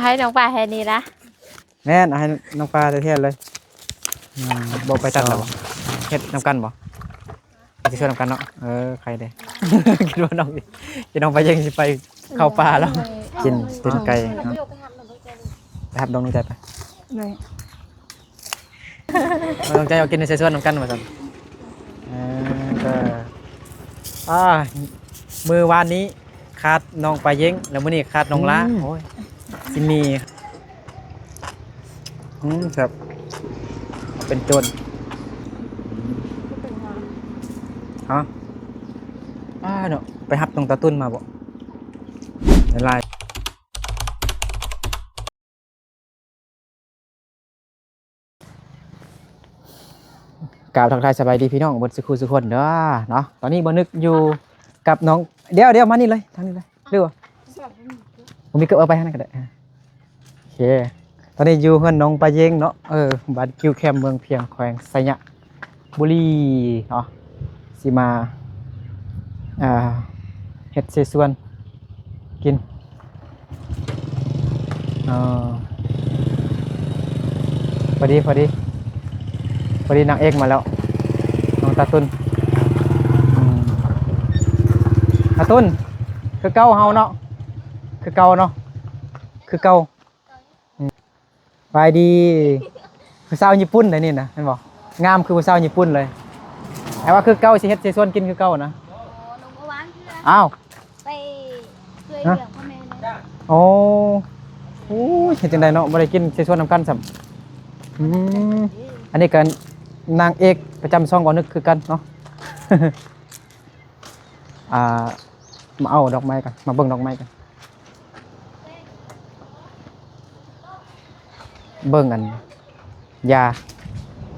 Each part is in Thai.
ให้น้องปลาแค่นี้นะแม่นให้น้องปลาเทียนเลยบอกไปตัดหรอเฮ็ดน้ำกันบ่จะช่วยน้ำกันเนาะใครเด้ คิดว่าน้องจะน้องไปยังสิไปเข้าป่าแล้วกินตีนไก่เนาะไปหับน้องใจไปเลยน้องใจเอากินในเซสวนน้ำกันมาสั่นมือวานนี้คาดน้องไปเย้งแล้วมื้อนี้คาดน้องล้าโอ้ยสิมีครับเป็นโจรฮะเนาะไปหับตรงตะตุ้นมาบ่ลายกล่าวทักทายสบายดีพี่น้องบนสุขุสุขคนเด้อเนาะตอนนี้บ่นึกอยู่กับน้องเดี๋ยวมานี่เลยทางนี้เลยเร็วผมมีเกือบเอาไปให้นั่นก็ได้โอเคตอนนี้อยู่เพื่อนน้องปลาเย้งเนาะบ้านคิวแคมเมืองเพียงแขวงไสยะบุรีเนาะสิมาเฮ็ดเสฉวนกินพอดีนางเอกมาแล้วน้องตาตุนตาตุนคือเก่าเฮาเนาะคือเก่าเนาะคือเก่าไปดีผู้สาวญี่ปุ่นเลยนี่นะเห็นบ่งามคือผู้สาวญี่ปุ่นเลยแต่ว่าคือเก่าสิเฮ็ดเสฉวนกินคือเก่านะอ้าวไปช่วยเหลือพ่อแม่นะโอ้เฮ็ดจังไดเนาะบ่ได้กินเสฉวนนำกันซ้ำอันนี้กันนางเอกประจำช่องก่อนนึกคือกันเนาะ มาเอาดอกไม้กันมาเบิ่งดอกไม้กันเบิ่งกันยา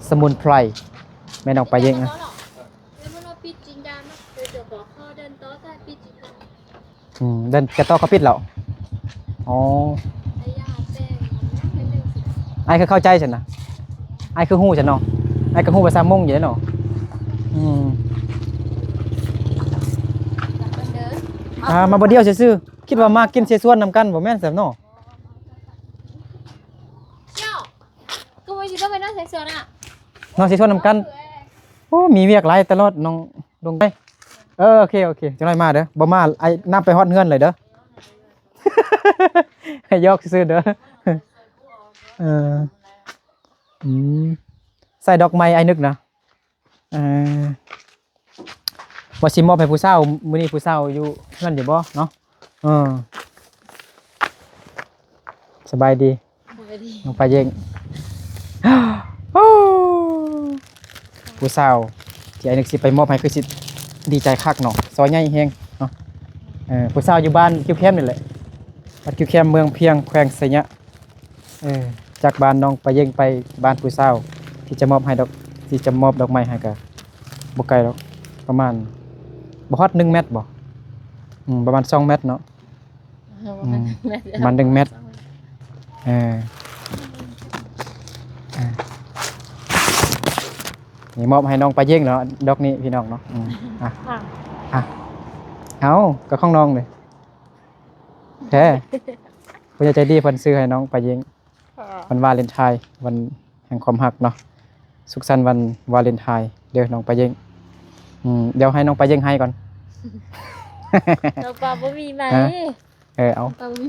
สมุนไพรแม่น้องไปเองนะเดินกระต้อเขาปิดแล้วอ๋อไอ้คือเข้าใจฉันนะไอ้คือหู้ฉันเนาะไอ้คือหู้ภาษามงอยู่เนาะมาบ่เดียวซื่อๆคิดว่ามากินเสฉวนนำกันบ่แม่นแซ่บเนาะก็ไม่ใช่ต้องไปนั่งเสฉวนอ่ะน้องเสฉวนนำกันโอ้มีเวียกหลายตลอดน้องลงไปโอเคจังได๋มาเด้อบ่มาไอ้นำไปฮอดเฮือนเลยเด้อ ให้ยอกซื่อเด้อใส่ดอกไม้ไอ้นึกนะว่าสิมอบให้ผู้สาวมื้อนี้ผู้สาวอยู่เฮือนอยู่บ่เนาะสบายดีน้องไปเย้งผู้สาวที่ไอ้นึกสิไปมอบให้คือสิดีใจคักเนาะซอยใหญ่แฮงเนาะผู้สาวอยู่บ้านคิวแคมนี่แหละบ้านคิวแคมเมืองเพียงแขวงไสยะจากบ้านน้องไปเย้งไปบ้านผู้สาวที่จะมอบให้ดอกไม้ให้ก็บ่ไกลหรอกประมาณบ่ฮอด1 เมตรบ่ประมาณ2 เมตรเนาะประมาณ1 เมตรนี่มอบให้น้องไปเย้งเนาะดอกนี้พี่น้องเนาะเอาก็ของน้องเลยแท้ผู้ใจดีเพิ่นซื้อให้น้องไปเย้งวันวาเลนไทน์วันแห่งความรักเนาะสุขสันต์วันวาเลนไทน์เดี๋ยวน้องไปเย้งเดี๋ยวให้น้องไปเย้งให้ก่อนเราปลาบ่มีไหมเอาปลาบ่มี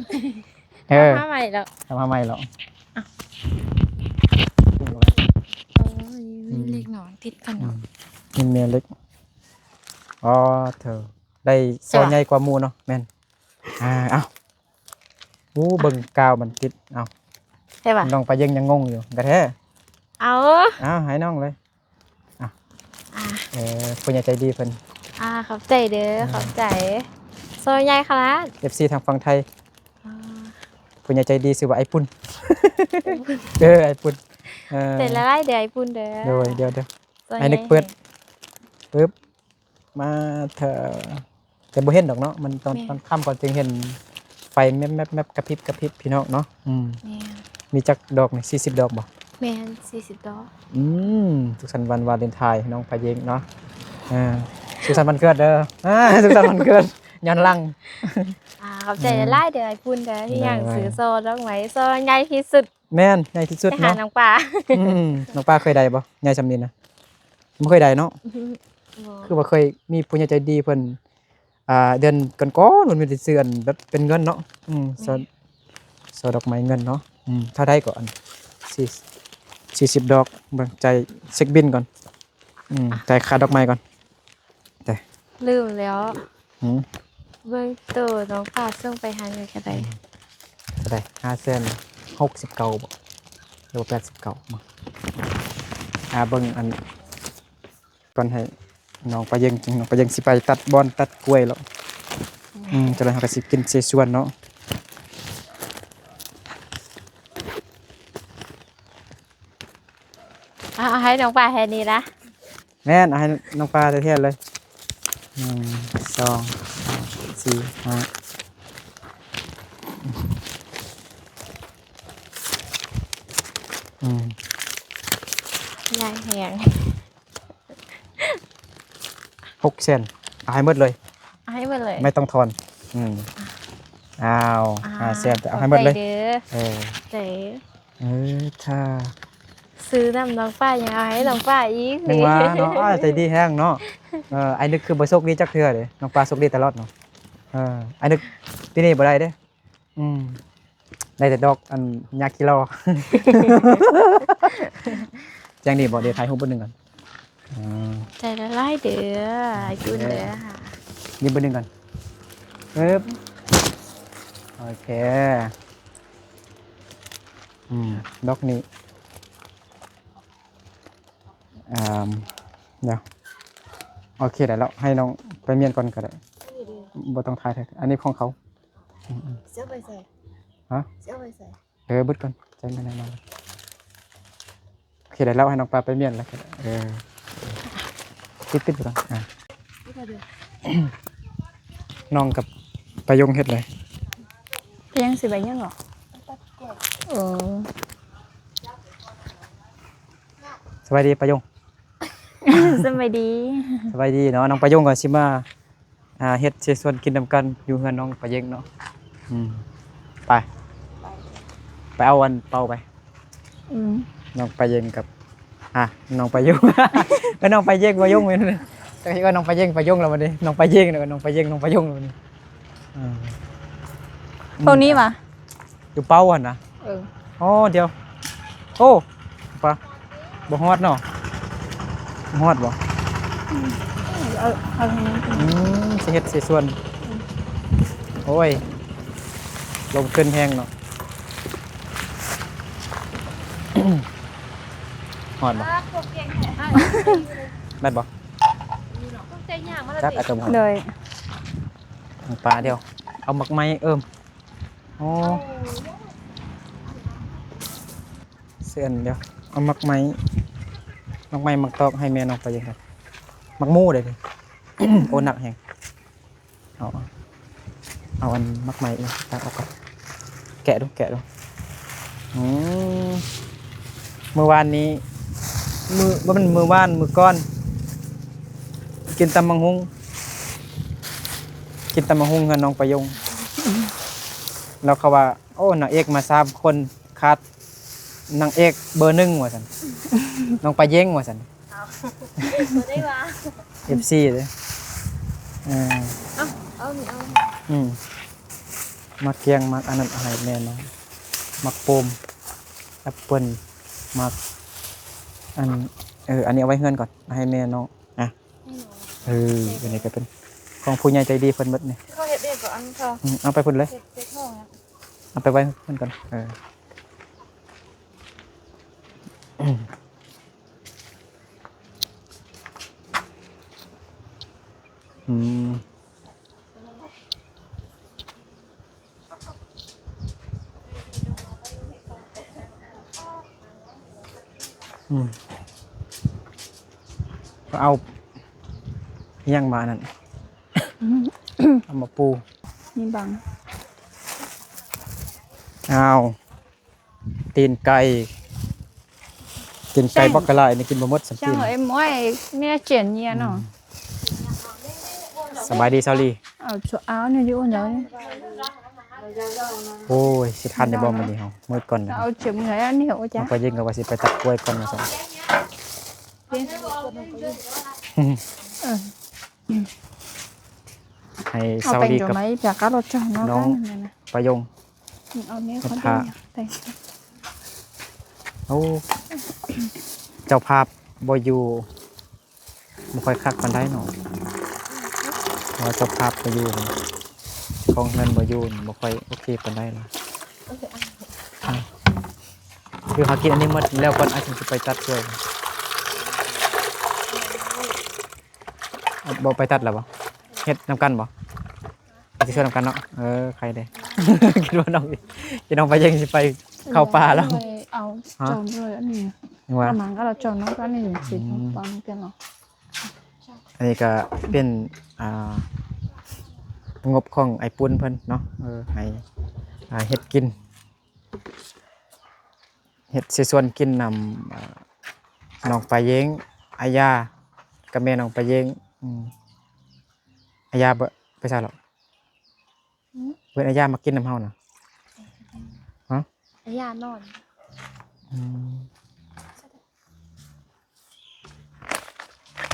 ทำใหม่แล้วมีเล็กหน่อยติดกันเนาะมีเมียเล็กเธอได้โซนใหญ่กว่าหมูเนาะแม่นเอาเบิ่งกาวมันติดเอาใช่ป่ะน้องไปเย้งยังงงอยู่กระแท้เอาให้น้องเลยผู้ใหญ่ใจดีเพิ่นขอบใจเด้อขอบใจโซนใหญ่ค่ะ FC ทางฝั่งไทยผู้ใหญ่ใจดีชื่อว่าไอ้ปุ่นไอ้ปุ่นแต่ละไล่เดี๋ยวไอ้ปุ่นเด้อเดี๋ยวไอ้นึกเปิดปึ๊บมาเถอะแต่บ่เห็นดอกเนาะมันตอนค่ำก่อนจึงเห็นไฟแมบกระพริบพี่น้องเนาะมีจักดอกนี่40 ดอกบ่แม่น40 ดอกสุขสันต์วันวาเลนไทน์น้องไปเย้งเนาะสุขสันต์วันเกิดเด้อสุขสันต์วันเกิดย้อนหลัง ขอบใจหลายๆเด้อไอ้คุณเด้อที่ยังซื้อโซดอกไม้โซใหญ่ที่สุด แม่นใหญ่ที่สุด ไปหา เนาะ น้องป่า น้องปลาเคยได้บ่ใหญ่ซำนี้นะบ่เคยได้เนาะคือว่าเคยมีผู้ใหญ่ใจดีเพิ่นเดือนก่อนๆมันมีแต่ซื้ออันแบบเป็นเงินเนาะซอดอกไม้เงินเนาะเท่าใดก่อน40ดอกเบิ่งใจายเช็คบิลก่อนจ่ายค่าดอกไม้ก่อน ลืมแล้ว หืม เบิ่งตัวน้องป่าส่งไปหาเงินก็ได้ เท่าใด569บ่หรือว่า89บ่เบิ่งอันก่อนให้น้องไปยังจริงน้องไปยังสิไปตัดบอนตัดกล้วยแล้วจะได้เฮาก็สิกินเสส่วนเนาะ เอาให้น้องป่าแค่นี้นะ แม่นเอาให้น้องปลาแท้ๆเลย1 2 3 4 5ยายแหง 6 เซนเอาให้หมดเลย เอาให้มาเลย ไม่ต้องทอนอ้าว5 เซนแต่เอาให้หมดเลย ขอบใจเด้อ เออ เจ๊ ถ้า ซื้อน้ำน้องป้ายังเอาให้น้องป้าอีก นึงว่าเนาะใจดีแฮงเนาะไอ้นึกคือบ่โชคดีจักเทื่อเด้น้องปลาโชคดีตลอดเนาะไอ้นึกปีนี้บ่ได้เด้ได้แต่ดอกอันยากิโล จังดีบ่เดี๋ยวถ่ายรูปเบิ่งนึงก่อน ใจละลายเด้อไอ้คุณเด้อค่ะ ยิ้มเบิ่งนึงก่อนปึ๊บโอเคดอกนี้เดี๋ยวโอเคได้แล้วให้น้องไปเมียนก่อนก็ได้บ่ต้องถ่ายเถอะอันนี้ของเขา เสียไปใส่ ฮะ เสียไปใส่ เบิดก่อนใจไม่แน่นอนโอเคได้แล้วให้น้องปลาไปเมียนแล้วก็ได้ติดไปก่อนน้องกับปายงเฮ็ดเลย เพียงสิใบยังเหรอสบายดีปายง สบายดี สบายดีเนาะน้องปายงก็สิมาเฮ็ดเสส่วนกินนำกันอยู่เฮือนน้องปายงเนาะไปเอาวันเป่าไปน้องปายงกับน้องปายง ก็น้องปายงปายงเหมือนกันแต่ก็น้องปายงปายงแล้วบัดนี้น้องปายงแล้วก็น้องปายงน้องปายงแล้วบัดนี้พวกนี้มา อยู่เป่าหั่นนะอ๋อเดี๋ยวโอ้ปะบ่ฮอดเนาะบ่ฮอดบ่สิเฮ็ดสิส่วนโอ้ยลงขึ้นแฮงเนาะ ฮอดบ่แม่นบ่จักอาจจะบ่ฮอด เลย ปลาเดียวเอาหมักไม้โอ้เส้นเดียวเอาหมักไม้หมักตอกให้แม่น้องไปยังครับหมักหมูเลยดิ โอ้หนักแฮงเอาอันหมักไม้เองตักออกก่อนแกะดูเมื่อวานนี้ว่ามันมือก้อนกินตำบักหุ่งกับน้องประยงแล้วเขาว่าโอ้นางเอกมา3 คนคัดนางเอกเบอร์ 1ว่าซั่นน้องประยงว่าซั่น บ่ได้ว่า FC เด้มักเกียงมักอันนั้นอาหารแม่นะมักโปมแอปเปิ้ลมักอันนี้เอาไว้เฮือนก่อนให้แม่น้องอันนี้ก็เป็นของผู้ใหญ่ใจดีเพิ่นหมดนี่ เขาเฮ็ดเองก็อันเขา เอาไปพุ่นเลย เฮ็ดห้องนะ เอาไปไว้เพิ่นก่อนก็เอาย่างมานั่น เอามาปู นี่บัง เอาตีนไก่บักกะลายนี่กินบ่หมดสัก ช่าง ที em mỗi nghe chuyện nha nó สบายดีซาลี chỗ áo này dụ nhớ nhá โอ้ยสิทันได้บ่มื้อนี้เฮามื้อก่อนนะ áo chấm người ăn hiểu มัน chả ก็ยิงก็ว่าสิไปตัดกล้วยก่อนว่าซั่น ให้เซา áo ดี bánh กับ chỗ mấy chả cá lột cho nó Nó- cái này này ประยง áo này Thật có thà. đi đây โอ้เจ้าภาพบ่อยู่บ่ค่อยคักปานใดเนาะเพราะว่าเจ้าภาพบ่อยู่นี่ของเงินบ่อยู่นี่บ่ค่อยโอเคปานใดล่ะคือหากินอันนี้หมดแล้วก่อนอาจจะไปตัดกล้วยบ่ไปตัดแล้วบ่เฮ็ดนํกันบ่สิช่วยนํกันเนาะใครเด้ คิดว่าน้องไปยังสิไปเข้าป่าแล้ว áo Hả? tròn rồi ăn gì ยังว่า ăn máng cái là tròn nó cái này chỉ toàn tiền nó อันนี้ก็เป็นงบของไอ้ปุ้นเพิ่นเนาะให้เฮ็ดกินเฮ็ดสิส่วนกินนำน้องปลาเย้งอายากับแม่น้องปลาเย้งอายาบ่ไปซะหรอกเพิ่นอายามากินน้ำเฮาน่ะ ไอ้ยานอน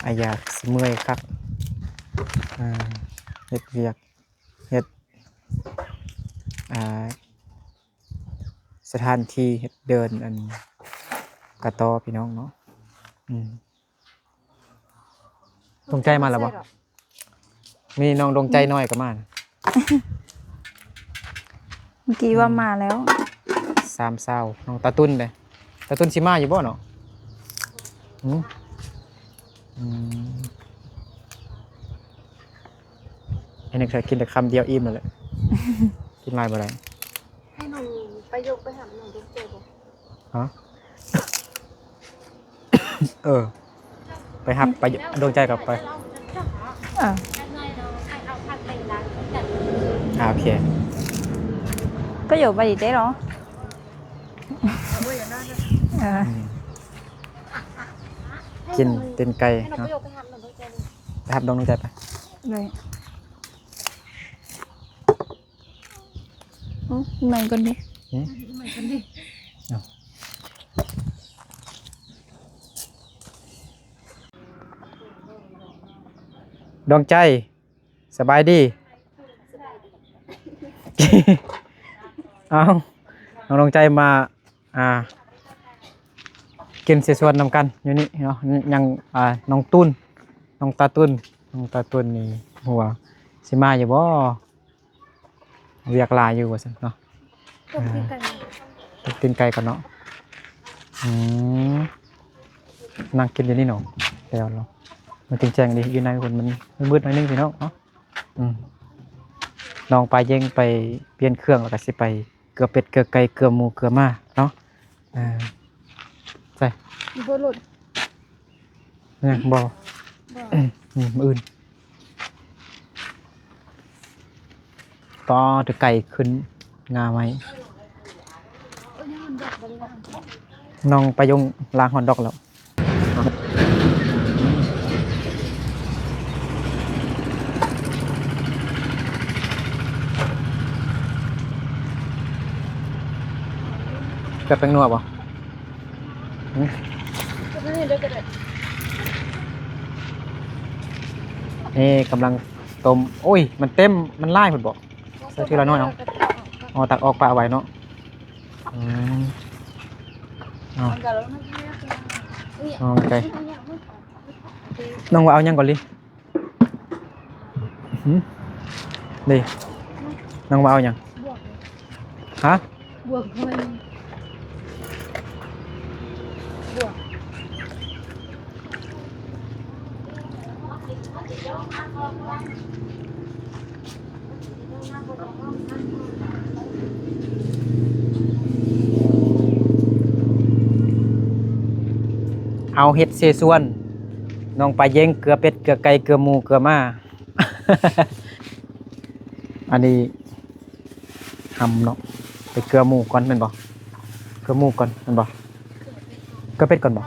อายาสิเมื่อยคักเฮ็ดเวียกเฮ็ดสถานที่เฮ็ดเดินอันกระตอพี่น้องเนาะดวงใจมาแล้วบ่มีน้องดวงใจน้อยก็มานะ เมื่อกี้ว่ามาแล้ว 3 เศร้าน้องตาตุ้นเด้ตาตุ้นสิมาอยู่บ่เนาะอันนี้เคยกินแต่คำเดียวอิ่มแล้วแหละ กินหลายบ่ได้ ให้หนูไปยกไปหาหนูดูเจ็บบ่ ฮะ ไปฮับไปดวงใจกลับไป à โอเค có dụ bà gì thế đó à กินตีนไก่ ให้หนูไป เนาะ ยกไปหาหนูดูเจ็บ ไปฮับดวงใจไป đây mày con đi ดวงใจสบายดี เอาน้องดวงใจมากินเสส่วนนำกันอยู่นี่เนาะยังน้องตุ้นน้องตาตุ้นนี่หัวสิมาอยู่บ่เรียกลายอยู่ว่าซั่นเนาะ ต้องกินกัน ตีนไก่ก่อนเนาะนั่งกินอยู่นี่เนาะแล้วเนาะมันจริงแจ้งดีอยู่ในคนมันมืดหน่อยนึงพี่น้องเนาะน้องไปเย่งไปเปลี่ยนเครื่องแล้วก็สิไปเกลือเป็ดเกลือไก่เกลือหมูเกลือม้าเนาะใช่ มีบ่หลุด เนี่ยบ่ บ่ มื้ออื่นต่อถึงไก่ขึ้นงาไหม ยังมันดอกบ่ได้ น้องไปยงล้างฮอนดอกแล้วเกิดเป็นนัวป่ะ ก็ได้เด้อก็ได้ นี่กำลังต้มโอ้ยมันเต็มมันไล่หมดบ่ใส่ทีละน้อยเนาะอ๋อตักออกปลาเอาไว้เนาะอ๋อ มันก็แล้วมันนี่ โอเคน้องว่าเอายังก่อนลิดิน้องว่าเอายัง บวก ฮะ บวกเพิ่นบวก เอาเฮ็ดเสส่วนน้องปลาเย้งเกลือเป็ดเกลือไก่เกลือหมูเกลือม้า อันนี้ทำเนาะไปเกลือหมูก่อนแม่นบ่เกลือหมูก่อนแม่นบ่เกลือเป็ดก่อนบ่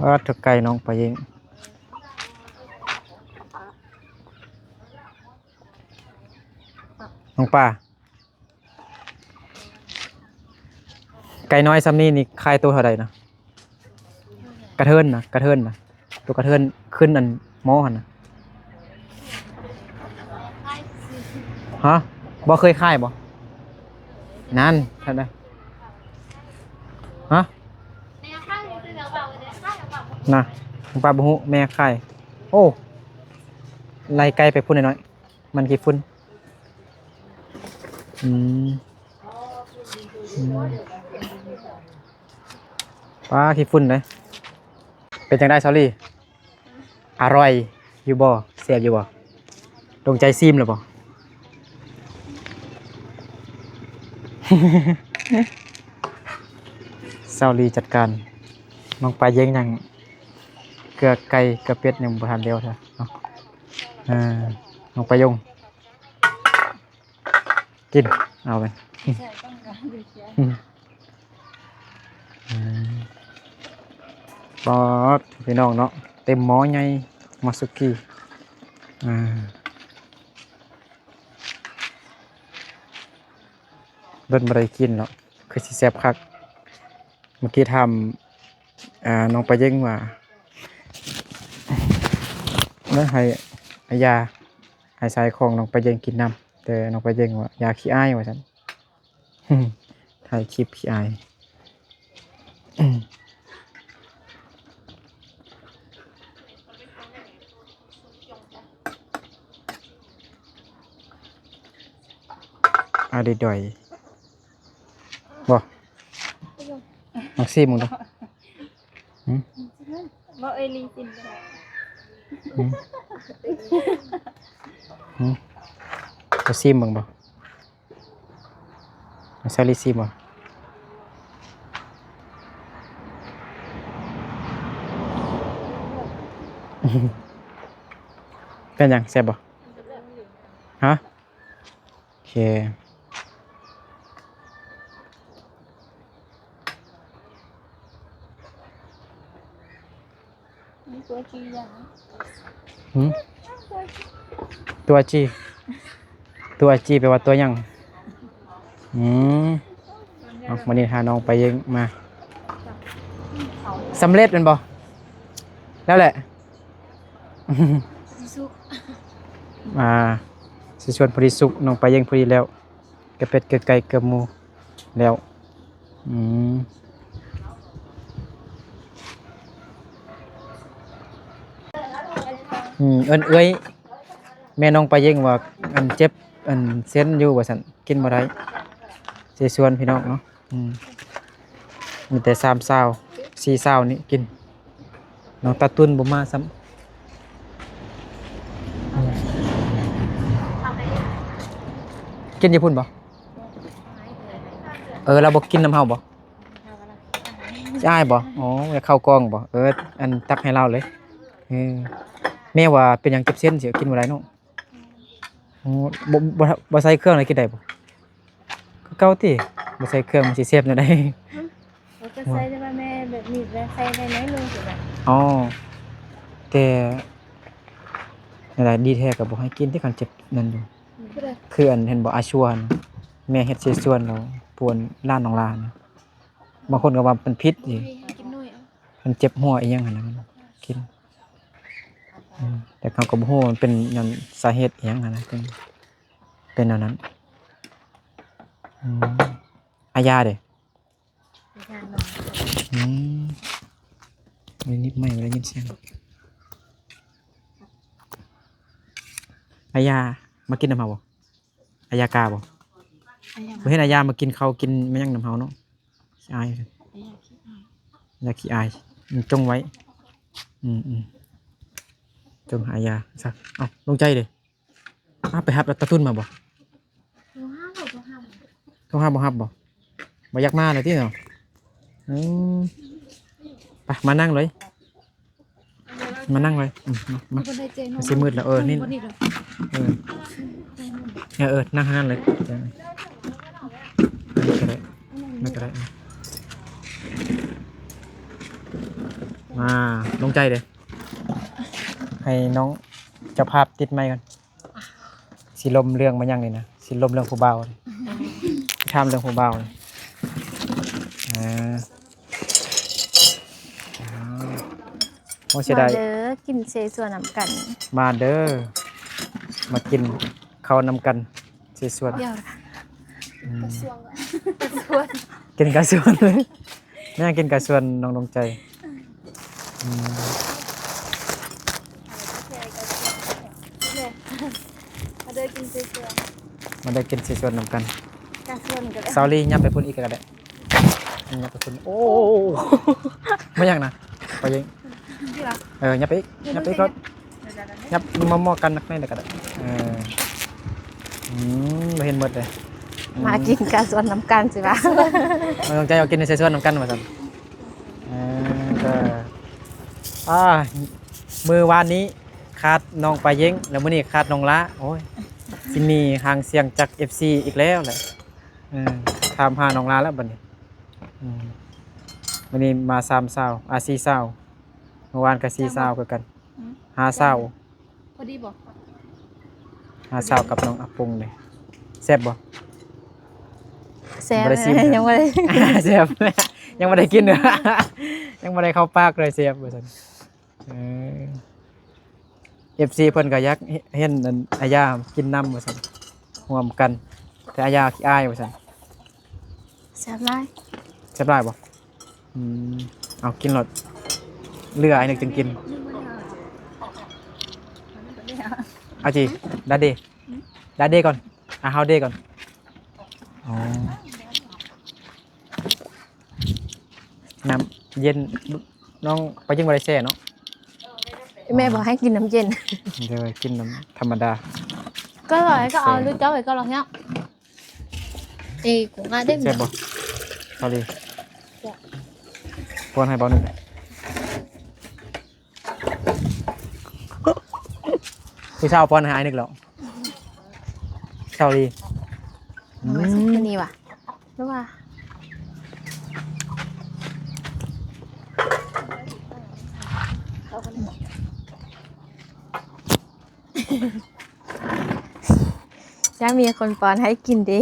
ว่าถ้าไก่น้องปลาเย้ง น้องปลาไก่น้อยซ้ำนี่นี่ขายตัวเท่าใดนะกระเทินนะตัวกระเทินขึ้นอันหม้อหั่นน่ะฮะบ่เคยขายบ่นั่นท่านใดฮะน่ะน้องปลาบ่ฮู้แม่ขายโอ้ไล่ไก่ไปพุ่นหน่อยๆมันกี่ฝุ่นอืมว้าขี้ฝุ่นเลยเป็นจังได้ซอรี่อร่อยอยู่บ่แซ่บอยู่บ่ตรงใจซิมหรือบ่ ซอรี่จัดการน้องปลาเย้งยังเกลือไก่เกลือเป็ดยังบ่ทันเดียวเถอะเนาะน้องปลายงกินเอาไปปอดพี่น้องเนาะเต็มหม้อใหญ่มาสุกี้เดินมาได้กินเนาะคือสิแซ่บคักเมื่อกี้ทำน้องไปเย่งว่าแล้วให้ยาให้สายของน้องไปเย่งกินน้ำแต่น้องไปเย่งว่ายาขี้อ้ายว่าฉันถ่ายคลิปขี้อ้ายดีดอยบ่มักซีมึงดูบ่เอลีกินได้จะซีมึงบ่ซาลิซีบ่เป็นยังแซ่บบ่ฮะโอเคตัวจีอย่างตัวจีแปลว่าตัวยังวันนี้พาน้องไปยังมาสำเร็จเป็นบ่แล้วแหละสิชวนพอดีสุกน้องไปยังพอดีแล้วกระเป็ดกระไก่กระหมูแล้วเอ้ยแม่น้องไปยังว่าอันเจ็บอันเส้นอยู่ว่าสันกินบ่ได้สิชวนพี่น้องเนาะมีแต่3 เช้า4 เช้านี่กินน้องตาตุนบ่มาซ้ำกินญี่ปุ่นบ่เราบ่กินน้ำเฮาบ่สิอ้ายบ่อ๋ออยากเข้ากองบ่อันตักให้เราเลยแม่ว่าเป็นหยังเจ็บเส้นสิกินบ่ได้เนาะโอ้บ่ใส่เครื่องเลยกินได้บ่ก็เก่าติบ่ใส่เครื่องมันสิแซ่บแนวใดก็ใส่ได้ว่าแม่แบบนี้แล้วใส่ได้น้อยลงสิล่ะอ๋อแต่นั่นแหละดีแท้ก็บ่ให้กินที่คันเจ็บนั่นอยู่คืออันเห็นบ่อาชวนแม่เฮ็ดเสส่วนเราปวนร้านน้องลานบางคนก็ว่าเป็นพิษสิกินน้อยมันเจ็บหัวอีหยังหั่นน่ะมันกินแต่เขาก็บ่ฮู้มันเป็นหยังสาเหตุอีหยังหั่นน่ะเป็นแนวนั้นอายาเด้นิดไม่ได้ยินเสียงอายามากินน้ำเฮาบ่อายากาบ่บ่เห็นอายามากินข้าวกินแม่ยังน้ำเฮาเนาะขี้อายอยากขี้อายจงไว้จงหายาซะลงใจเด้ไปหับตะตุ้นมาบ่ต้องหับบ่อยากมาเลยที่เนาะไปมานั่งเลยมามาสิมืดแล้วนี่นั่งข้างนั้นเลยไม่ก็ได้มาลงใจเลยให้น้องเจ้าภาพติดไมค์กันสีลมเรื่องมายังเลยนะสี สิลมเรื่องผู้เบาข้ามเรื่องผู้เบาโอ้เสียดาย เด้อกินเสส่วนนำกัน มาเด้อมากินข้าวนำกันสิส่วน เดี๋ยว ช่วง กินกระส่วนเลยแม่กินกระส่วนน้องดวงใจมาเดินกินเสื้อ มาได้กินสิส่วนนำกัน กระส่วนกัน ซาลี่ยับไปพุ่นอีกก็ได้ยับไปพุ่นโอ้ไม่ยังนะไปยิงยับไปอีกยับไปอีกก็ยับมอกันนักในก็ได้เราเห็นหมดเลย มากินกะส่วนนำกันสิวะ น้องใจเอากินในเซสวนนำกันมาสั่นมือวานนี้ขาดน้องไปเย้งแล้วมื้อนี้ขาดน้องละโอ้ยสิมีหางเสียงจาก FC อีกแล้วแหละถามหาน้องละแล้วบัดนี้มื้อนี้มา3เช้า4เช้าเมื่อวานก็4เช้าคือกัน5เช้า พอดีบ่ 5เช้ากับน้องอาปุงนี่แซ่บบ่ แซ่บ บ่ได้ชิม ยังไม่ได้ แซ่บยังบ่ได้กินเลยยังบ่ได้เข้าปากเลยแซ่บว่าซั่นFC เพิ่นก็อยากเห็นอาญากินน้ำว่าซั่นร่วมกันแต่อาญาขี้อายว่าซั่น แซ่บไร แซ่บได้บ่เอากินหลดเหลือไอ้นึกจึงกินเอาจิดาเดก่อนเฮาเดก่อนอ๋อน้ำเย็นน้องไปยังบ่ได้แช่เนาะ แม่บอกให้กินน้ำเย็น เดี๋ยวกินน้ำธรรมดา ก็อร่อยก็เอาลูกเจ้าไปก็ลองเนี้ยcũng ngay đấy แซ่บบ่เอาดิป้อนให้เบาหนึ่งผู้ชาวป้อนให้ไอ้นึกแล้วชาวดี cái này à đúng không จะมีคนป้อนให้กินเด้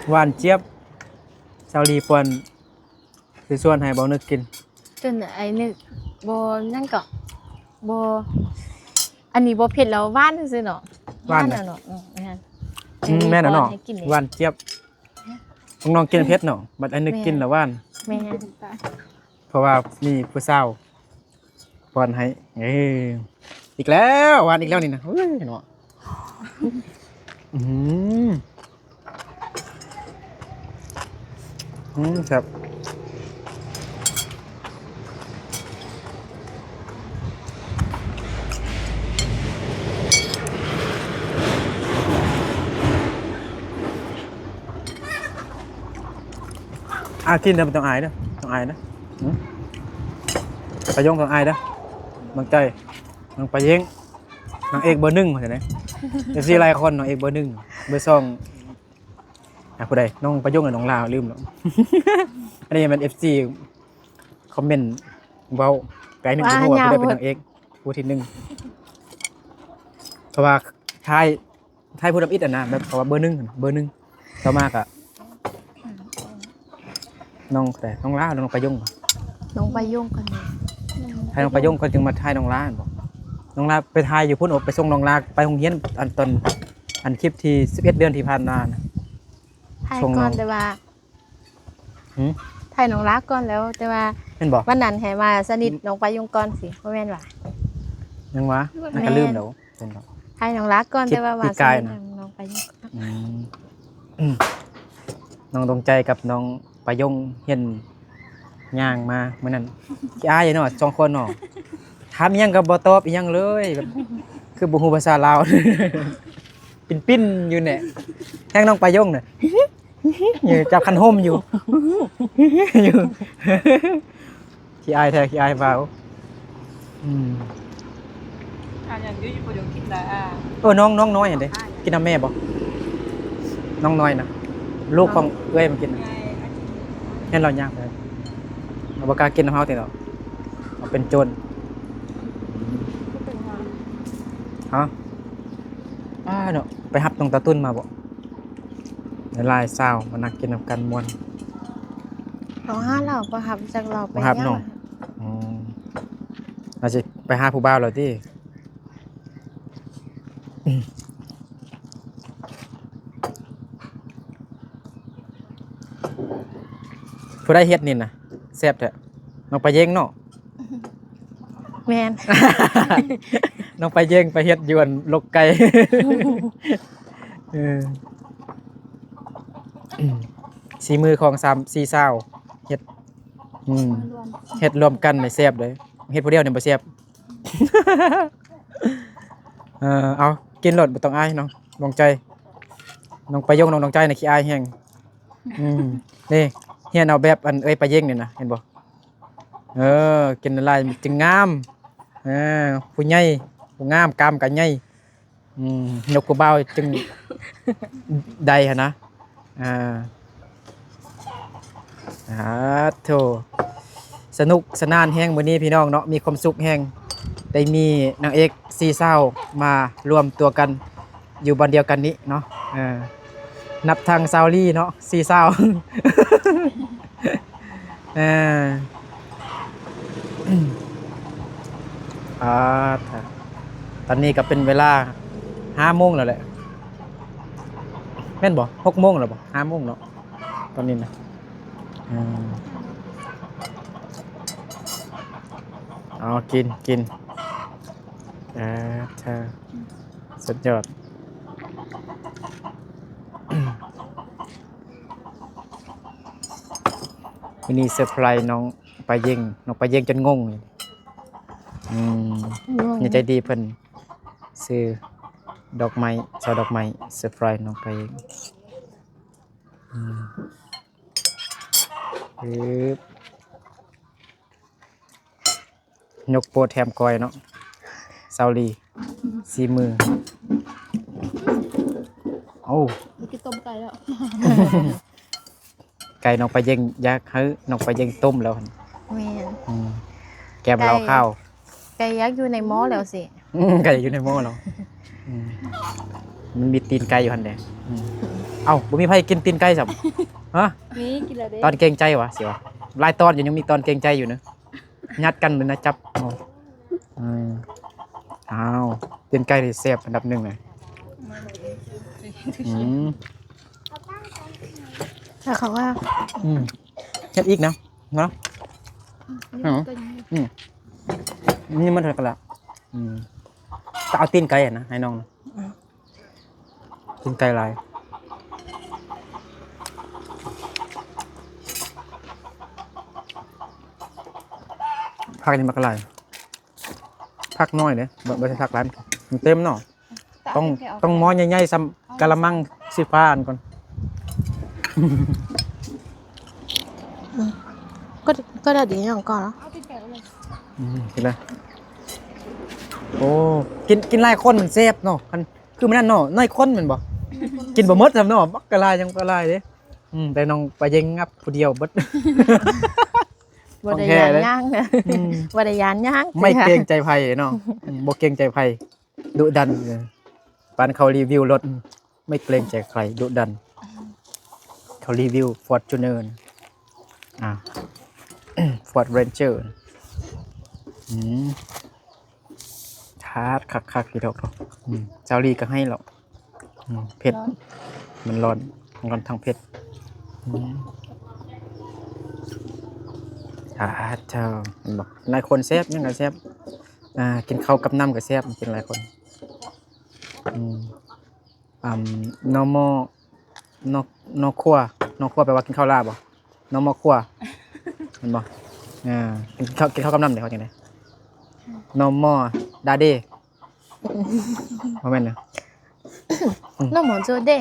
หวานเจี๊ยบชาวดีป้อนสิส่วนให้เบานึกกิน จนไอ้นึกโบนั่นก็โบอันนี้โบเผ็ดแล้วหวานซื่อเนาะเนาะแม่น่ะเนาะหวานเจี๊ยบน้องกินเผ็ดเนาะบัดไอ้นึกกินแล้วหวาน แม่ เพราะว่ามีผู้สาวป้อนให้อีกแล้วหวานอีกแล้วนี่นะเฮ้ยเนาะครับกินเดี๋ยวมันต้องอายเด้อต้องอายนะไปยงต้องอายเด้อบางใจน้องไปเย้งน้องเอกเบอร์ 1เห็นไหมเอฟซีหลายคนน้องเอกเบอร์ 1เบอร์ 2ผู้ใดน้องไปยงกับน้องลาวลืมแล้ว อันนี้มัน FC คอมเมนต์เว้าไกลหนึ่งผู้ว่าผู้ใดเป็นนางเอกผู้ที่1เพราะว่าทายผู้ดำอิดนะแบบเพราะว่าเบอร์ 1ต่อมากะน้องแต่น้องลาวน้องไปยง น้องไปยุ่งกันเลย ให้น้องไปยงก็จึงมาทายน้องลาวบอกน้องลาวไปทายอยู่พุ่นอบไปส่งน้องลาวไปโรงเรียนอันคลิปที่11 เดือนที่ผ่านมานะ ถ่ายก่อนแต่ว่าถ่ายน้องรักก่อนแล้วแต่ว่า เป็นบอก วันนั้นให้มาสนิทน้องไปยุ่งก่อนสิบ่แม่นว่า ยังวะน่าจะลืมเดี๋ยวเป็นบอก ถ่ายน้องรักก่อนแต่ว่ามาสนิทน้องไปยุ่ง น้องดวงใจกับน้องปายงเห็นย่างมาเมื่อนั้นขี้อายเนาะ2 คนเนาะถามยังกับบ่ตอบอีหยังเลยแบบคือบ่ฮู้ภาษาลาว ปิ้นอยู่เนี่ยแห้งน้องปายงเนี่ย อยู่จับคันห่มอยู่ อยู่ ขี้อายแท้ขี้อายเปล่าอย่างนี้อยู่บ่ได้กินละ น้องน้อยเห็นเด้กินน้ำแม่บ่น้องน้อยนะลูกของเอ้ยมันกินเห็นเรายากเลยเราบ่กล้ากินน้ำเฮาติเนาะเราเป็นโจรฮะ เนาะไปหับตรงตาตุ้นมาบ่ในลายซาวมานั่งกินน้ำกันม่วน เอาห้าเราบ่หับจากเราไป บ่หับน้อง อ๋ออาจจะไปหาผู้บ่าวแล้วติผู้ได้เฮ็ดนี่น่ะแซ่บแท้น้องไปเย็งเนาะ แม่น น้องไปเย็งไปเฮ็ดยวนลกไก่ เออสีมือของ3-4สาวเฮ็ดรวม เฮ็ดรวมกันในแซ่บเลยเฮ็ดผู้เดียวเนี่ยบ่แซ่บ เอากินรสบ่ต้องอายน้องน้องใจน้องไปยงน้องใจน่ะขี้อายแฮงนี่เฮียนเอาแบบอันเอ้ยไปเย่งนี่นะเห็นบ่กินอะไรจึงงามผู้ใหญ่ผู้งามกามกันใหญ่ยกผู้เบาจึง ใดหั่นนะโธ่สนุกสนานแฮงมื้อนี้พี่น้องเนาะมีความสุขแฮงได้มีนางเอก4สาวมารวมตัวกันอยู่บ้านเดียวกันนี้เนาะนับทางซาวลี่เนาะ4สาว ตอนนี้ก็เป็นเวลา5 โมงแล้วแหละแม่นบ่6 โมงแล้วบ่5 โมงเนาะตอนนี้นะกินสุดยอด วันนี้เซอร์ไพรส์น้องไปเย่งจนงงเลยอย่าใจดีเพิ่นซื้อดอกไม้ช่อดอกไม้เซอร์ไพรส์น้องไปเย่งยกโปรแถมกอยเนาะซาวลีสีมือโอ้ มีกินต้มไก่แล้ว ไก่น้องไปเย่งยักษ์น้องไปเย่งต้มแล้วหั่น แม่น แกมเราข้าว ไก่ยักษ์อยู่ในหม้อแล้วสิ ไก่อยู่ในหม้อเนาะมันมีตีนไก่อยู่หั่นแหละเอ้าบ่มีไผกินตีนไก่ซับฮะ มีกินแล้วเด้ ตอนเกรงใจวะสิวะหลายตอนอยู่ยังมีตอนเกรงใจอยู่นะยัดกันเลยนะจับอ้าวตีนไก่นี่แซ่บอันดับ1เลยแต่เขาว่า เฮ็ดอีกนะเนาะนี่มันเท่ากันละจะเอาตีนไก่อะนะให้น้องนะตีนไก่ลายผักนี่มันก็ลายผักน้อยเลยบ่ใช่ผักร้านมันเต็มเนาะต้องหม้อใหญ่ๆซ้ำกะละมังสีฟ้าอันก่อน ก็ได้ดีอย่างก่อนเนาะ เอาติดไก่เลย กินเลยโอ้กินหลายคนมันแซ่บเนาะคือมันนั่นเนาะน้อยคนแม่นบ่กินบ่หมดซ้ำเนาะบักกะลายจังกะลายเด้แต่น้องไปเย่งงับผู้เดียวเบิด บ่ได้ยานย่างนะบ่ได้ยานย่าง ไม่เกรงใจไผเนาะบ่เกรงใจไผดุดันปานเขารีวิวรถไม่เกรงใจใครดุดันเขารีวิว Fortuner Ford Ranger ชาร์จคักๆกี่ดอกเจ้าลีก็ให้หรอกเผ็ดมันร้อนทางเผ็ดชาร์จเจ้าบอกหลายคนแซ่บยังไงแซ่บกินข้าวกับน้ำกับแซ่บกินหลายคนnormal นอคั่วแปลว่ากินข้าวลาบบ่ normal คั่วเห็นบ่กินข้าวกับน้ำเดี๋ยวเขาจังได๋ normal ดาเด้บ่แม่นเด้อ น้องหมอโจเด้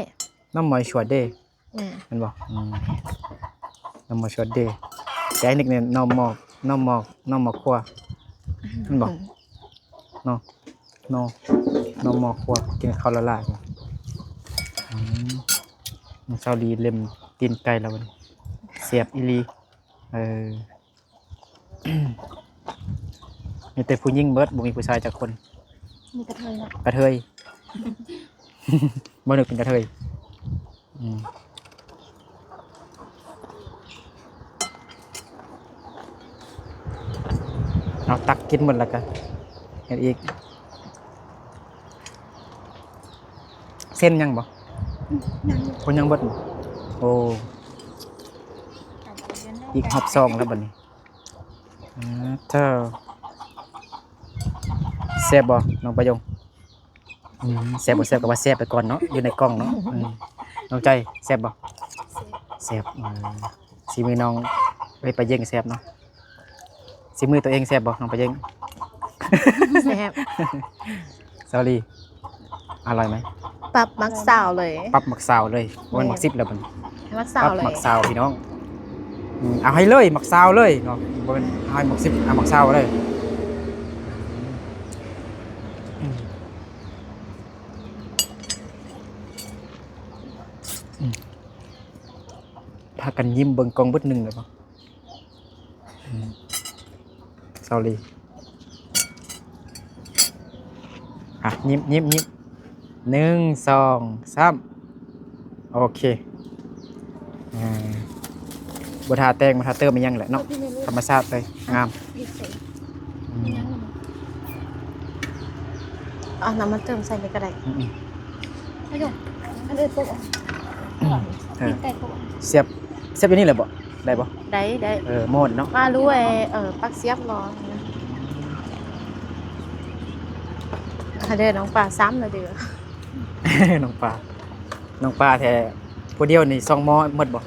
normal ชัวเด้เห็นบ่normal ชัวเด้แต่อันนี้เนี่ย normal คั่วเห็นบ่เนาะ normal คั่วกินข้าวละลายเช้าดีเล็มตีนไก่แล้วมันเสียบอีลีมีแต่ผู้หญิงเบิดบ่มีผู้ชายจักคน มีกระเทยนะ กระเทย บ่นึกเป็นกระเทยเอาตักกินหมดแล้วกันเห็นอีกเส้นยังบ่คนยังบดโอ้อีกหอบซองแล้วบัดนี้เธอแซ่บบ่น้องประยงแซ่บบ่แซ่บก็ว่าแซ่บไปก่อนเนาะอยู่ในกล้องเนาะน้องใจแซ่บบ่แซ่บสีมือน้องไปเย่งแซ่บเนาะสีมือตัวเองแซ่บบ่น้องไปเย่ง แซ่บ สอรี่อร่อยไหม ปรับมักสาวเลย ปรับหมักซาวเลยวันหมักซิบแล้วมัน มัก ป สาว รับ เลย หมักซาวพี่น้องเอาให้เลยหมักซาวเลยเนาะบ่เป็นเอาให้หมักซิบเอาหมักซาวเลยพากันยิ้มเบิ่งกล้องเบิดหนึงเลยป่ะสอรี่ยิ้ม1 2 3โอเคบ่ทาแต่งบ่ทาเติมมันยังแหละเนาะธรรมชาติเลยงาม เอาน้ำมันเติมใส่ไปก็ได้ ไม่ถูกอันอื่นปุ๊บ ไก่ปุ๊บ เสียบอย่างนี้เลยบ่ได้บ่ ได้ โหมดเนาะ มารู้ไอ้ปักเสียบรอเด้อน้องปลาซ้ำเลยเด้อ น้องปลาแท้ผู้เดียวนี่2หม้อหมดบ่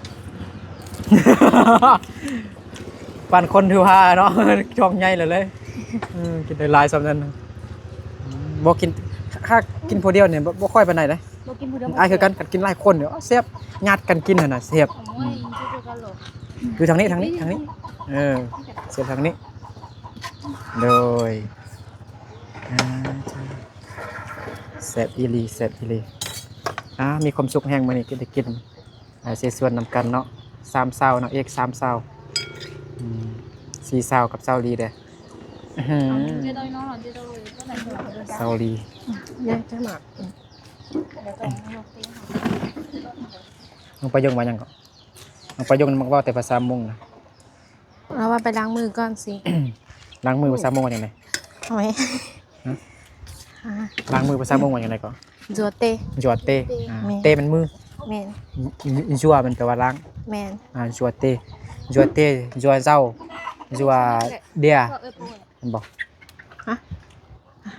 ปั่นคนถือว่าเนาะ ช่องใหญ่เลยกินได้หลายสำนั้นบ่กินถ้ากินผู้เดียวเนี่ยบ่ค่อยปานใดเลย โบกินผู้เดียว อ้ายคือกันกินหลายคนเดี๋ยวแซ่บญาติกันกินน่ะแซ่บ โอ้ยชื่อกันหรอ คือทางนี้เสียบทางนี้โดยแซ่บอีหลีมีความสุขแห้งมื้อนี้ได้กินเสส่วนนำกันเนาะ3เช้าเนาะเอก3เช้า4เช้ากับเช้าลีเด้อ เจ๊ดอยน้องหล่อนเจ๊ดอยก็ไหนหล่อนเจ๊ดอย เช้าลี เดี๋ยวจะหมัก เดี๋ยวต้องยกตีน น้องประยงมายังก่อนน้องประยงมันเว้าแต่ภาษามงนะ เราว่าไปล้างมือก่อนสิ ล้างมือภาษามงว่าจังได๋ ทำไม ล้างมือภาษามงว่าจังได๋ก่อน จัวเต จัวเตเตมันมือ แมน จัวมันแปลว่าล้าง แมน จัวเตจัวเจ้าจัวเดีย ก็ปุ๊บ มันบอก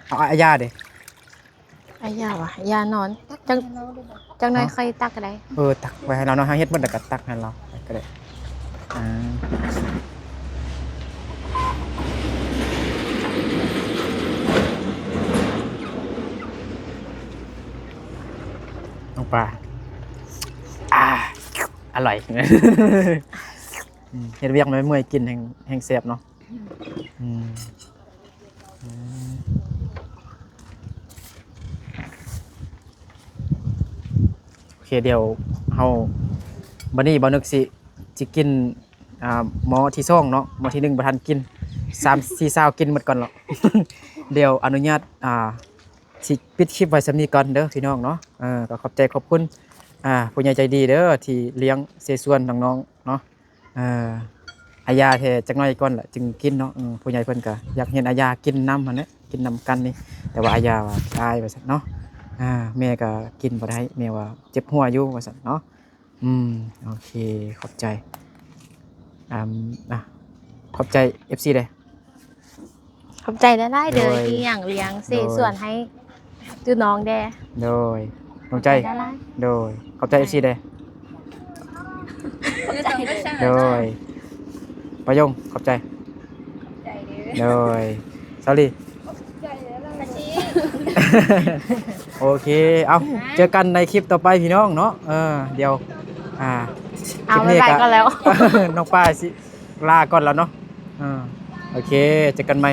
เอาอาญาเด้ ไอ้ยาวะยานอนจังน้อยใครตักอะไร ตักไว้ให้เราเนาะเฮ็ดมันแล้วก็ตักให้เราก็ได้น้องปลาอร่อย เฮ็ดเวียกมันไม่เมื่อยกินแห้งแซ่บเนาะโอเคเดี๋ยวเฮาบัดนี้บ่นึกสิกินหมอที่2เนาะหมอที่1บ่ทันกิน3 4 20กินหมดก่อนหรอก เดี๋ยวอนุญาตสิปิดคลิปไว้สำนี้ก่อนเด้อพี่น้องเนาะก็ขอบใจขอบคุณผู้ใหญ่ใจดีเด้อที่เลี้ยงเสส่วนน้องๆเนาะอาญาแท้จักหน่อยก่อนแหละจึงกินเนาะผู้ใหญ่เพิ่นก็อยากเห็นอาญากินน้ำหั่นแหละกินน้ำกันนี่แต่ว่าอาญาว่าอายว่าซั่นเนาะแม่ก็กินบ่ได้แม่ว่าเจ็บหัวอยู่ว่าซั่นเนาะโอเคขอบใจขอบใจ FC เด้อ ขอบใจได้ไล่เด้อที่อย่างเลี้ยงเสส่วนให้ดูน้องแด โดยขอบใจ ได้ไล่ โดยขอบใจ FC เด้อโดยประยงขอบใจโดยสอรี่ โอเคเอาเจอกันในคลิปต่อไปพี่น้องเนาะเดี๋ยวเอาไป คลิปนี้ ก็แล้ว น้องป้าสิลาก่อนแล้วเนาะโอเคเจอกันใหม่